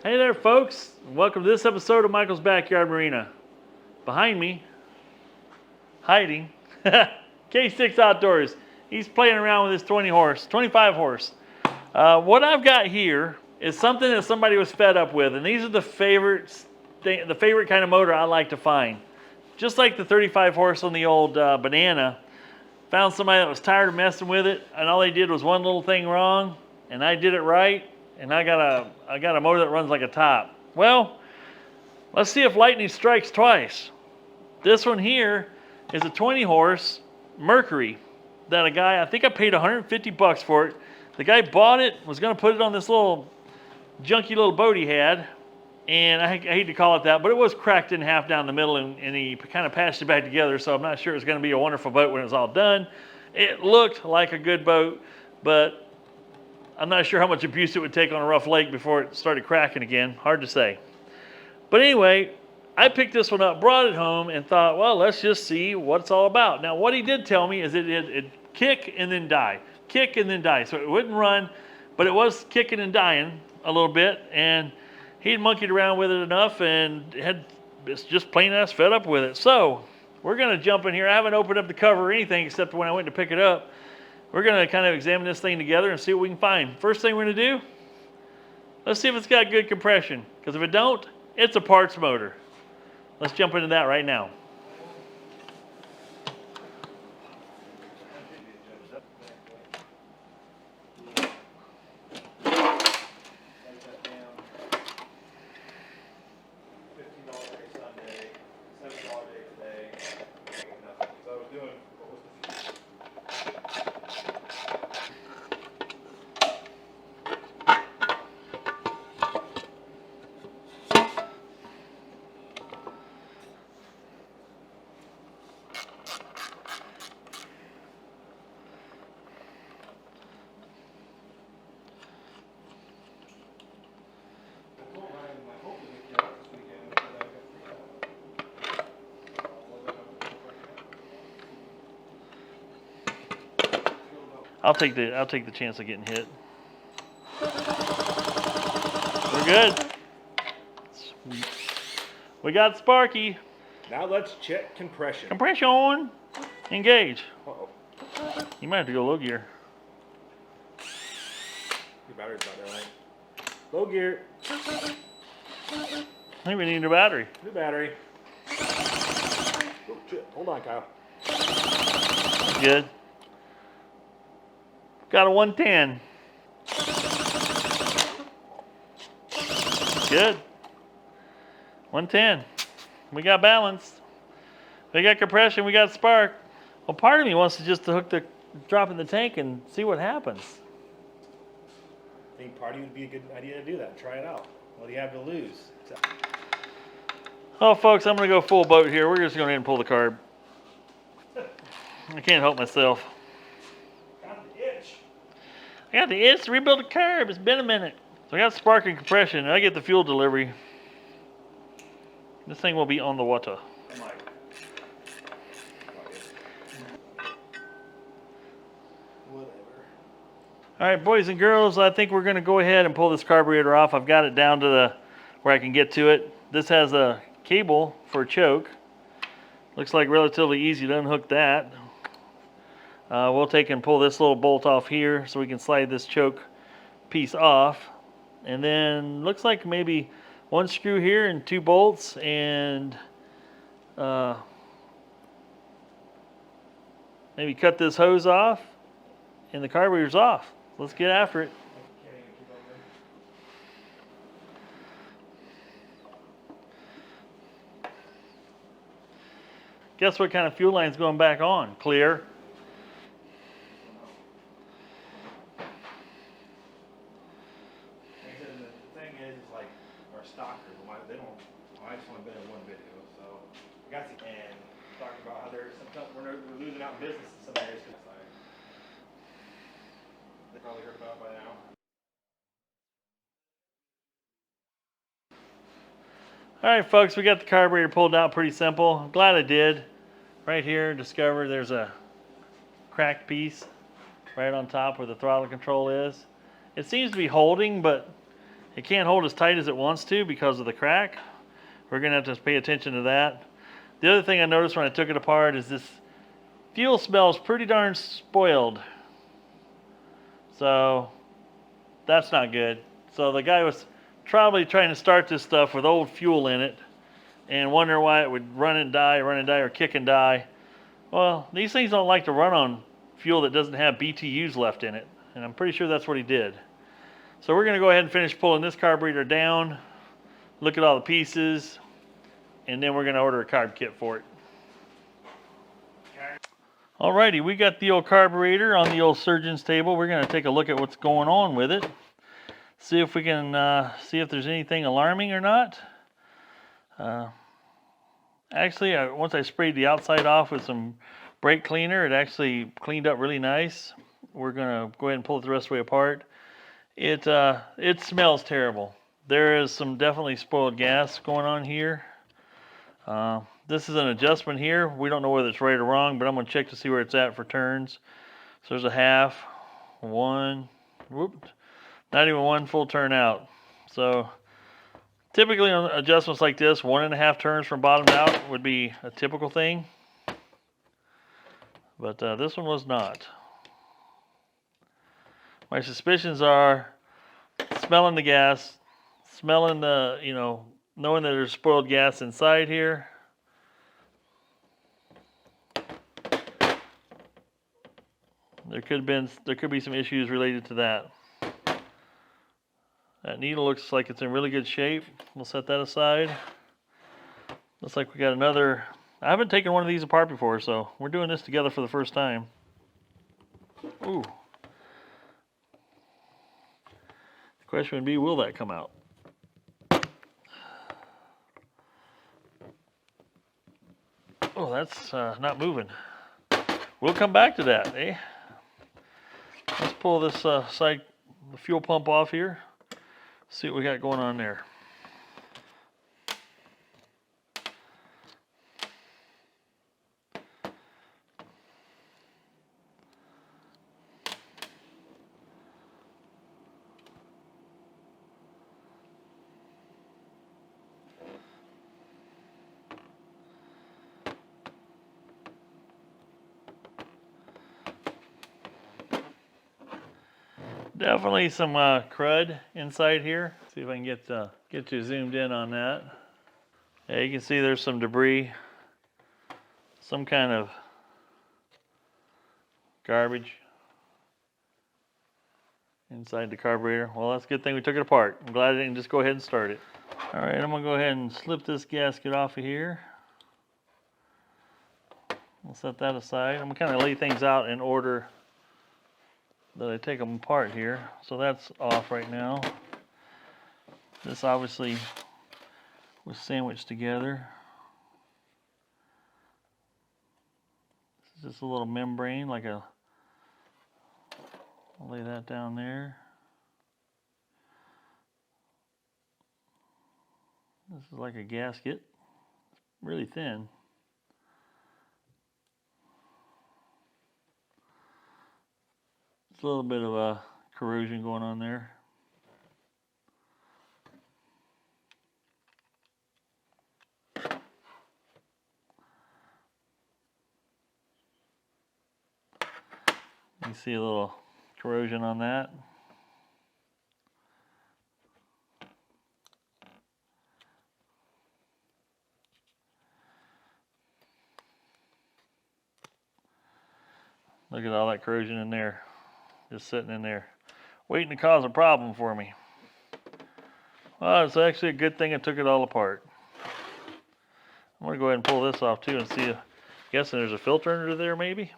Hey there, folks. Welcome to this episode of Michael's Backyard Marina. Behind me, hiding, K6 Outdoors. He's playing around with his 25 horse. What I've got here is something that somebody was fed up with, and these are the favorite kind of motor I like to find. Just like the 35 horse on the old Banana, found somebody that was tired of messing with it, and all they did was one little thing wrong, and I did it right. And I got a motor that runs like a top. Well, let's see if lightning strikes twice. This one here is a 20 horse Mercury that a guy, I think I paid 150 bucks for it. The guy bought it, was going to put it on this little junky little boat he had, and I hate to call it that, but it was cracked in half down the middle, and he kind of patched it back together, so I'm not sure it's going to be a wonderful boat when it was all done. It looked like a good boat, but I'm not sure how much abuse it would take on a rough lake before it started cracking again. Hard to say. But anyway, I picked this one up, brought it home, and thought, well, let's just see what it's all about. Now, what he did tell me is it'd kick and then die. Kick and then die. So it wouldn't run, but it was kicking and dying a little bit. And he'd monkeyed around with it enough and it's just plain ass fed up with it. So we're going to jump in here. I haven't opened up the cover or anything except when I went to pick it up. We're going to kind of examine this thing together and see what we can find. First thing we're going to do, let's see if it's got good compression. Because if it don't, it's a parts motor. Let's jump into that right now. I'll take the chance of getting hit. We're good. Sweet. We got Sparky. Now let's check compression. Compression. Engage. Uh-oh. You might have to go low gear. Your battery's about there, right? Low gear. I think we need a battery. New battery. Oh, shit. Hold on, Kyle. Good. Got a 110. Good. 110. We got balance. We got compression. We got spark. Well, part of me wants to just hook the drop in the tank and see what happens. I think party would be a good idea to do that. Try it out. What do you have to lose? Oh, folks, I'm going to go full boat here. We're just going to pull the carb. I can't help myself. I got the itch to rebuild the carb. It's been a minute. So I got spark and compression, and I get the fuel delivery. This thing will be on the water. Whatever. All right, boys and girls, I think we're going to go ahead and pull this carburetor off. I've got it down to where I can get to it. This has a cable for a choke. Looks like relatively easy to unhook that. We'll take and pull this little bolt off here so we can slide this choke piece off. And then looks like maybe one screw here and 2 bolts and maybe cut this hose off and the carburetor's off. Let's get after it. Guess what kind of fuel line's going back on? Clear. Stockers, they don't. I just want to been in one video, so I got to and talking about how there's sometimes we're losing out business in some areas. They probably heard about it by now. All right, folks, we got the carburetor pulled out pretty simple. I'm glad I did. Right here, discover there's a cracked piece right on top where the throttle control is. It seems to be holding, but It can't hold as tight as it wants to because of the crack. We're gonna have to pay attention to that. The other thing I noticed when I took it apart is this fuel smells pretty darn spoiled. So that's not good. So the guy was probably trying to start this stuff with old fuel in it and wonder why it would run and die, or kick and die. Well, these things don't like to run on fuel that doesn't have BTUs left in it. And I'm pretty sure that's what he did. So we're gonna go ahead and finish pulling this carburetor down, look at all the pieces, and then we're gonna order a carb kit for it. Alrighty, we got the old carburetor on the old surgeon's table. We're gonna take a look at what's going on with it. See if we can see if there's anything alarming or not. Actually, once I sprayed the outside off with some brake cleaner, it actually cleaned up really nice. We're gonna go ahead and pull it the rest of the way apart. It smells terrible. There is some definitely spoiled gas going on here. This is an adjustment here. We don't know whether it's right or wrong, but I'm going to check to see where it's at for turns. So there's a half, one, whoop, not even one full turn out. So typically on adjustments like this, 1.5 turns from bottom to out would be a typical thing. But this one was not. My suspicions are smelling the gas, smelling the, knowing that there's spoiled gas inside here. There could be some issues related to that. That needle looks like it's in really good shape. We'll set that aside. Looks like we got another. I haven't taken one of these apart before, so we're doing this together for the first time. Ooh. The question would be, will that come out? Oh, that's not moving. We'll come back to that, eh? Let's pull this the fuel pump off here. See what we got going on there. Definitely some crud inside here. See if I can get you zoomed in on that. Yeah, you can see there's some debris, some kind of garbage inside the carburetor. Well, that's a good thing we took it apart. I'm glad I didn't just go ahead and start it. All right, I'm gonna go ahead and slip this gasket off of here. We'll set that aside. I'm gonna kind of lay things out in order that I take them apart here. So that's off right now. This obviously was sandwiched together. This is just a little membrane, I'll lay that down there. This is like a gasket. It's really thin. A little bit of corrosion going on there. You see a little corrosion on that. Look at all that corrosion in there. Just sitting in there, waiting to cause a problem for me. Well, it's actually a good thing I took it all apart. I'm gonna go ahead and pull this off too and see. Guessing there's a filter under there maybe.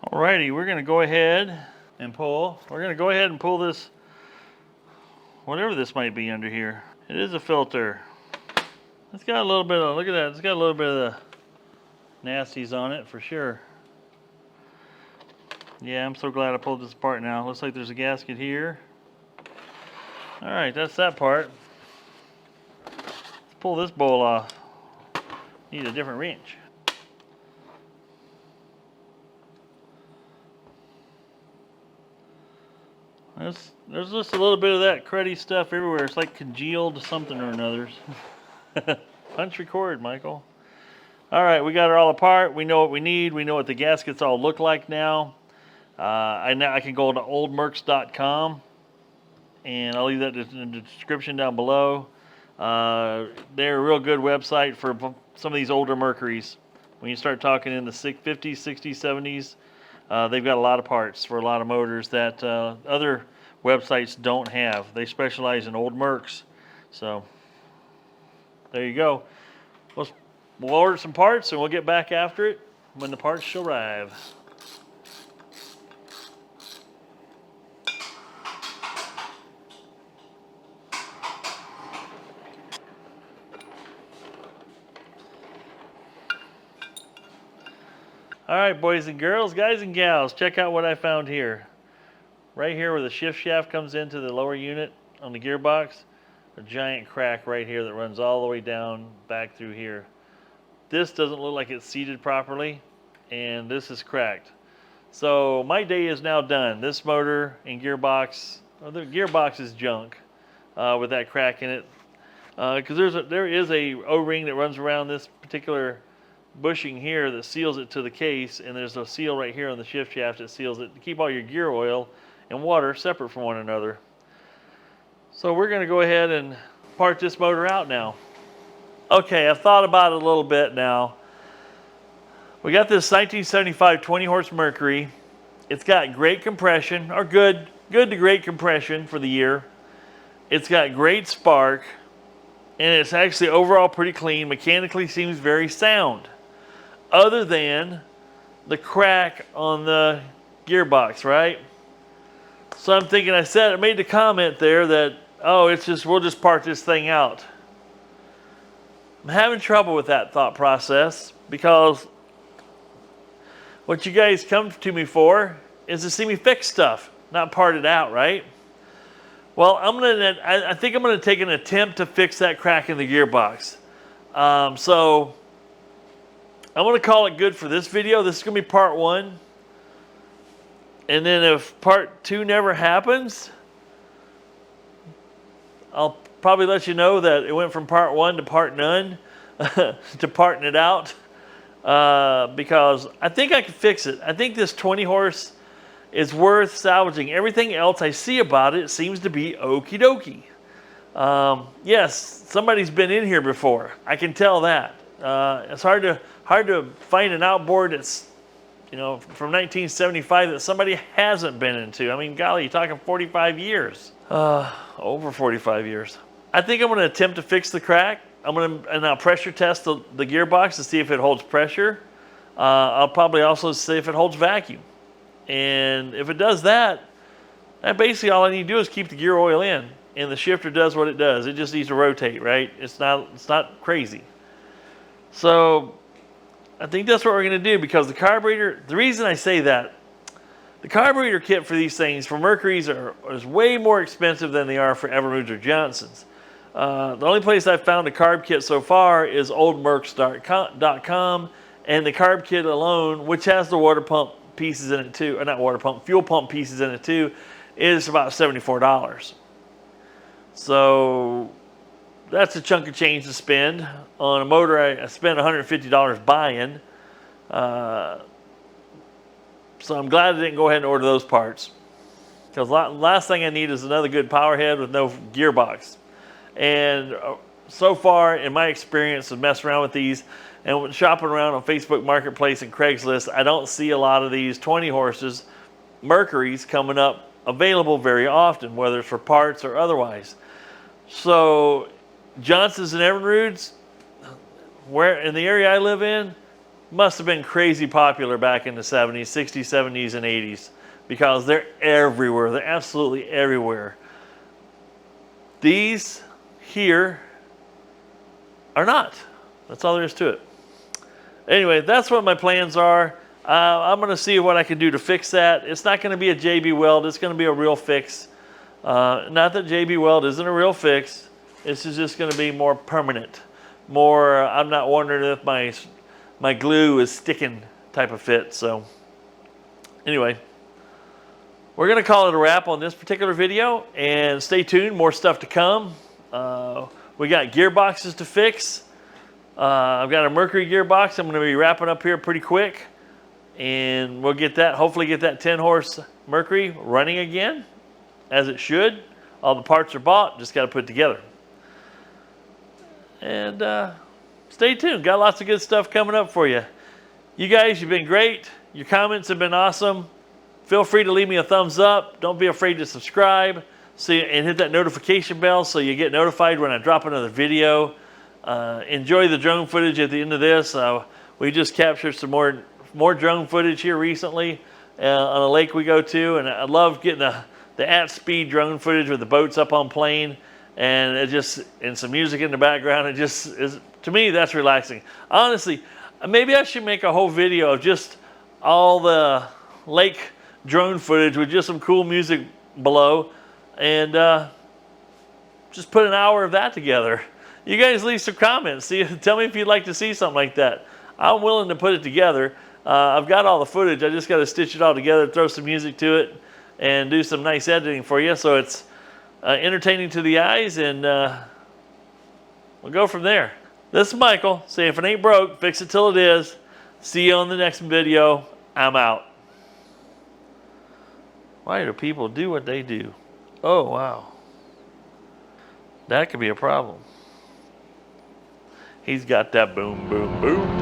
Alrighty, we're gonna go ahead and pull. We're gonna go ahead and pull this, whatever this might be under here. It is a filter. It's got a little bit of, look at that. It's got a little bit of the nasties on it for sure. Yeah, I'm so glad I pulled this apart now. Looks like there's a gasket here. Alright, that's that part. Let's pull this bowl off. Need a different wrench. There's just a little bit of that cruddy stuff everywhere. It's like congealed something or another. Punch record, Michael. All right, we got it all apart. We know what we need. We know what the gaskets all look like now. I can go to oldmercs.com, and I'll leave that in the description down below. They're a real good website for some of these older Mercuries. When you start talking in the 50s, 60s, 70s, they've got a lot of parts for a lot of motors that other websites don't have. They specialize in old Mercs. So there you go. We'll order some parts and we'll get back after it when the parts shall arrive. All right, boys and girls, guys and gals, check out what I found here. Right here where the shift shaft comes into the lower unit on the gearbox, a giant crack right here that runs all the way down back through here. This doesn't look like it's seated properly, and this is cracked. So my day is now done. This motor and gearbox, well, the gearbox is junk with that crack in it. Because there is a O-ring that runs around this particular bushing here that seals it to the case, and there's a seal right here on the shift shaft that seals it to keep all your gear oil and water separate from one another. So we're going to go ahead and part this motor out now. Okay, I've thought about it a little bit now. We got this 1975 20 horse Mercury. It's got great compression, or good to great compression for the year. It's got great spark, and it's actually overall pretty clean. Mechanically seems very sound, other than the crack on the gearbox, right? So I'm thinking, I made the comment there that, oh, we'll just part this thing out. I'm having trouble with that thought process because what you guys come to me for is to see me fix stuff, not part it out, right? Well, I think I'm gonna take an attempt to fix that crack in the gearbox. So I'm gonna call it good for this video. This is gonna be part 1. And then if part 2 never happens, I'll probably let you know that it went from part 1 to part none to parting it out because I think I can fix it. I think this 20 horse is worth salvaging. Everything else I see about it seems to be okie dokie. Yes, somebody's been in here before. I can tell that. It's hard to find an outboard that's, from 1975 that somebody hasn't been into. I mean, golly, you're talking 45 years. Over 45 years. I think I'm going to attempt to fix the crack. I'll pressure test the gearbox to see if it holds pressure. I'll probably also see if it holds vacuum. And if it does that basically all I need to do is keep the gear oil in, and the shifter does what it does. It just needs to rotate, right? It's not crazy. So I think that's what we're going to do, because the carburetor, the reason I say that, the carburetor kit for these things, for Mercury's, is way more expensive than they are for Evinrude's or Johnson's. The only place I've found a carb kit so far is oldmercs.com, and the carb kit alone, which has the water pump pieces in it too, or not water pump, fuel pump pieces in it too, is about $74. So that's a chunk of change to spend on a motor I spent $150 buying. So I'm glad I didn't go ahead and order those parts, because last thing I need is another good power head with no gearbox. And so far, in my experience of messing around with these and shopping around on Facebook Marketplace and Craigslist, I don't see a lot of these 20 horses Mercuries coming up available very often, whether it's for parts or otherwise. So Johnson's and Evinrude's, where in the area I live in, must have been crazy popular back in the 70s, 60s, 70s, and 80s, because they're everywhere. They're absolutely everywhere. These here are not. That's all there is to it. Anyway, that's what my plans are. I'm going to see what I can do to fix that. It's not going to be a JB Weld. It's going to be a real fix. Not that JB Weld isn't a real fix. This is just going to be more permanent. More, I'm not wondering if my glue is sticking type of fit. So anyway, we're going to call it a wrap on this particular video, and stay tuned, more stuff to come. We got gearboxes to fix. I've got a Mercury gearbox I'm going to be wrapping up here pretty quick, and we'll get that, hopefully get that 10 horse Mercury running again as it should. All the parts are bought, just got to put it together. And stay tuned, got lots of good stuff coming up for you. You guys, you've been great. Your comments have been awesome. Feel free to leave me a thumbs up. Don't be afraid to subscribe and hit that notification bell so you get notified when I drop another video. Enjoy the drone footage at the end of this. We just captured some more drone footage here recently on a lake we go to, and I love getting the at-speed drone footage with the boats up on plane, and some music in the background. It just is, to me, that's relaxing. Honestly, maybe I should make a whole video of just all the lake drone footage with just some cool music below, and just put an hour of that together. You guys leave some comments. Tell me if you'd like to see something like that. I'm willing to put it together. I've got all the footage. I just got to stitch it all together, throw some music to it, and do some nice editing for you so it's entertaining to the eyes, and we'll go from there. This is Michael. Say if it ain't broke, fix it till it is. See you on the next video. I'm out. Why do people do what they do? Oh, wow. That could be a problem. He's got that boom, boom, boom.